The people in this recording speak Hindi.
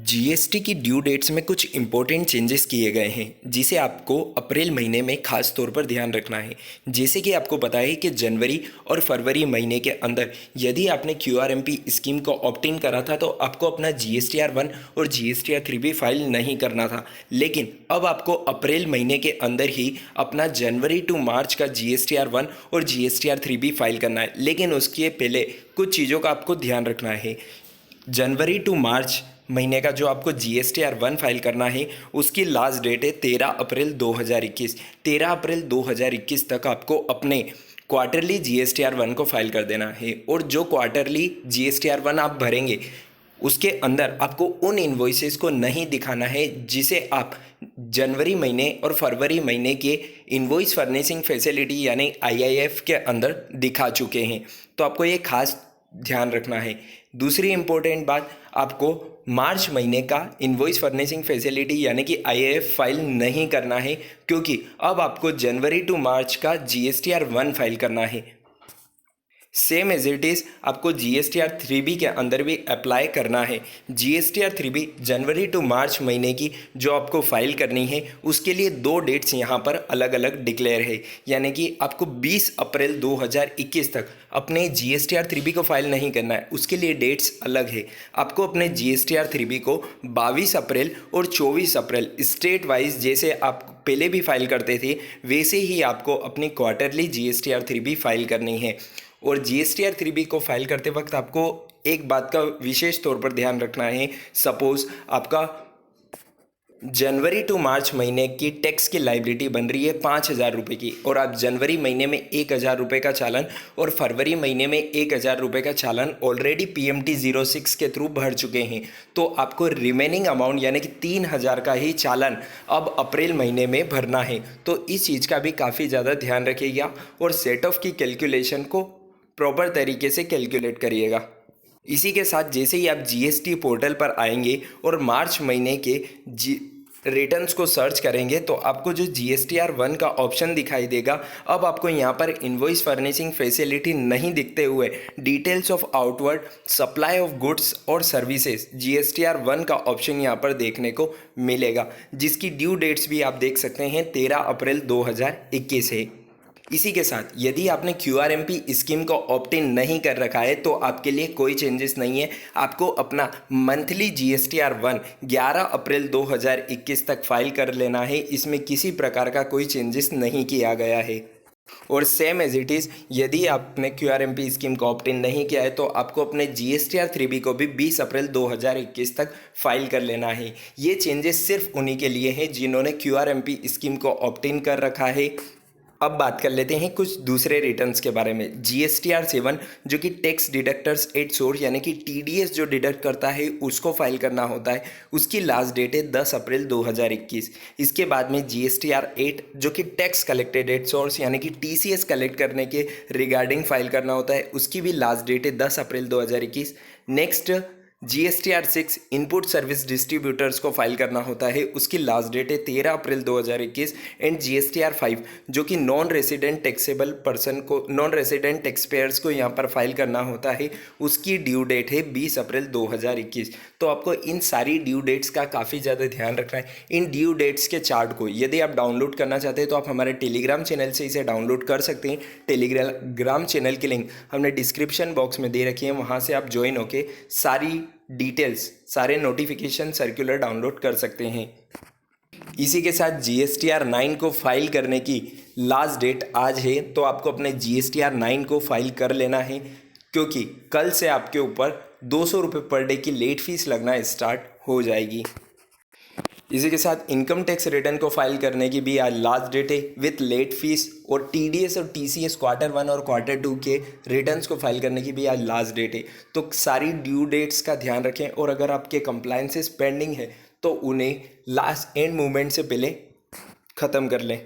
जीएसटी की ड्यू डेट्स में कुछ इम्पोर्टेंट चेंजेस किए गए हैं जिसे आपको अप्रैल महीने में खास तौर पर ध्यान रखना है। जैसे कि आपको पता है कि जनवरी और फरवरी महीने के अंदर यदि आपने क्यूआरएमपी स्कीम को ऑप्ट इन करा था तो आपको अपना जीएसटीआर 1 और जीएसटीआर 3 भी फाइल नहीं करना था। लेकिन अब आपको अप्रैल महीने के अंदर ही अपना जनवरी टू मार्च का जीएसटीआर 1 और जीएसटीआर 3 भी फाइल करना है। लेकिन उसके पहले कुछ चीज़ों का आपको ध्यान रखना है। जनवरी टू मार्च महीने का जो आपको जीएसटीआर 1 फाइल करना है उसकी लास्ट डेट है 13 अप्रैल 2021। 13 अप्रैल 2021 तक आपको अपने क्वार्टरली जीएसटीआर 1 को फाइल कर देना है। और जो क्वार्टरली जीएसटीआर 1 आप भरेंगे उसके अंदर आपको उन इन्वॉइसेस को नहीं दिखाना है जिसे आप जनवरी महीने और फरवरी महीने के इन्वॉइस फर्निशिंग फैसिलिटी यानी आईआईएफ के अंदर दिखा चुके हैं। तो आपको ये खास ध्यान रखना है। दूसरी इम्पोर्टेंट बात, आपको मार्च महीने का इनवॉइस फर्निशिंग फैसिलिटी यानी कि आईएएफ फाइल नहीं करना है, क्योंकि अब आपको जनवरी टू मार्च का जीएसटीआर 1 फाइल करना है। सेम एज इट इज़ आपको जीएसटीआर 3 भी के अंदर भी अप्लाई करना है। जीएसटीआर 3 भी जनवरी टू मार्च महीने की जो आपको फाइल करनी है उसके लिए दो डेट्स यहाँ पर अलग अलग डिक्लेयर है। यानी कि आपको 20 अप्रैल 2021 तक अपने जीएसटीआर 3 को फाइल नहीं करना है, उसके लिए डेट्स अलग है। आपको अपने जीएसटीआर 3 को 22 अप्रैल और 24 अप्रैल स्टेट वाइज जैसे आप पहले भी फाइल करते थे वैसे ही आपको अपनी क्वार्टरली जीएसटीआर 3 भी फाइल करनी है। और जीएसटीआर 3 को फाइल करते वक्त आपको एक बात का विशेष तौर पर ध्यान रखना है। सपोज आपका जनवरी टू मार्च महीने की टैक्स की लाइबिलिटी बन रही है 5,000 रुपये की, और आप जनवरी महीने में 1,000 रुपये का चालान और फरवरी महीने में 1,000 रुपये का चालान ऑलरेडी PMT06 के थ्रू भर चुके हैं। तो आपको रिमेनिंग अमाउंट यानी कि 3,000 का ही चालान अब अप्रैल महीने में भरना है। तो इस चीज़ का भी काफ़ी ज़्यादा ध्यान रखिएगा और सेट ऑफ की कैलकुलेशन को प्रॉपर तरीके से कैलकुलेट करिएगा। इसी के साथ जैसे ही आप जीएसटी पोर्टल पर आएंगे और मार्च महीने के रिटर्न्स को सर्च करेंगे तो आपको जो जीएसटीआर 1 का ऑप्शन दिखाई देगा। अब आपको यहाँ पर इनवॉइस फर्निशिंग फैसिलिटी नहीं दिखते हुए details of outward supply of goods और सर्विसेज जीएसटीआर 1 का ऑप्शन यहाँ पर देखने को मिलेगा, जिसकी ड्यू डेट्स भी आप देख सकते हैं 13 अप्रैल 2021 है। इसी के साथ यदि आपने क्यूआरएमपी स्कीम को ऑप्ट इन नहीं कर रखा है तो आपके लिए कोई चेंजेस नहीं है। आपको अपना मंथली जीएसटीआर 1 11 अप्रैल 2021 तक फाइल कर लेना है। इसमें किसी प्रकार का कोई चेंजेस नहीं किया गया है। और सेम एज इट इज़ यदि आपने क्यूआरएमपी स्कीम को ऑप्ट इन नहीं किया है तो आपको अपने जीएसटीआर 3 को भी 20 अप्रैल 2021 तक फाइल कर लेना है। ये चेंजेस सिर्फ उन्हीं के लिए हैं जिन्होंने क्यूआरएमपी स्कीम को ऑप्ट इन कर रखा है। अब बात कर लेते हैं कुछ दूसरे रिटर्न्स के बारे में। जीएसटीआर 7 जो कि टैक्स डिडक्टर्स एट सोर्स यानी कि टीडीएस जो डिडक्ट करता है उसको फाइल करना होता है, उसकी लास्ट डेट है 10 अप्रैल 2021। इसके बाद में जीएसटीआर 8 जो कि टैक्स कलेक्टेड एट सोर्स यानी कि टीसीएस कलेक्ट करने के रिगार्डिंग फाइल करना होता है, उसकी भी लास्ट डेट है 10 अप्रैल 2021। Next GSTR 6 input service distributors को फाइल करना होता है, उसकी लास्ट डेट है 13 अप्रैल 2021। एंड जीएसटीआर 5 जो कि नॉन रेसिडेंट टैक्सेबल पर्सन को नॉन रेसिडेंट टैक्स पेयर्स को यहाँ पर फाइल करना होता है, उसकी ड्यू डेट है 20 अप्रैल 2021। तो आपको इन सारी ड्यू डेट्स का काफ़ी ज़्यादा ध्यान रखना है। इन ड्यू डेट्स के चार्ट को यदि आप डाउनलोड करना चाहते हैं तो आप हमारे टेलीग्राम चैनल से इसे डाउनलोड कर सकते हैं। टेलीग्राम चैनल की लिंक हमने डिस्क्रिप्शन बॉक्स में दे रखी है, वहाँ से आप ज्वाइन होके सारी डिटेल्स सारे नोटिफिकेशन सर्कुलर डाउनलोड कर सकते हैं। इसी के साथ जीएसटीआर 9 को फाइल करने की लास्ट डेट आज है, तो आपको अपने जीएसटीआर 9 को फाइल कर लेना है, क्योंकि कल से आपके ऊपर 200 रुपये पर डे की लेट फीस लगना स्टार्ट हो जाएगी। इसी के साथ इनकम टैक्स रिटर्न को फाइल करने की भी आज लास्ट डेट है विथ लेट फीस, और टीडीएस और टीसीएस Q1 और Q2 के रिटर्न्स को फाइल करने की भी आज लास्ट डेट है। तो सारी ड्यू डेट्स का ध्यान रखें, और अगर आपके कंप्लायंसेस पेंडिंग है तो उन्हें लास्ट एंड मोमेंट से पहले ख़त्म कर लें।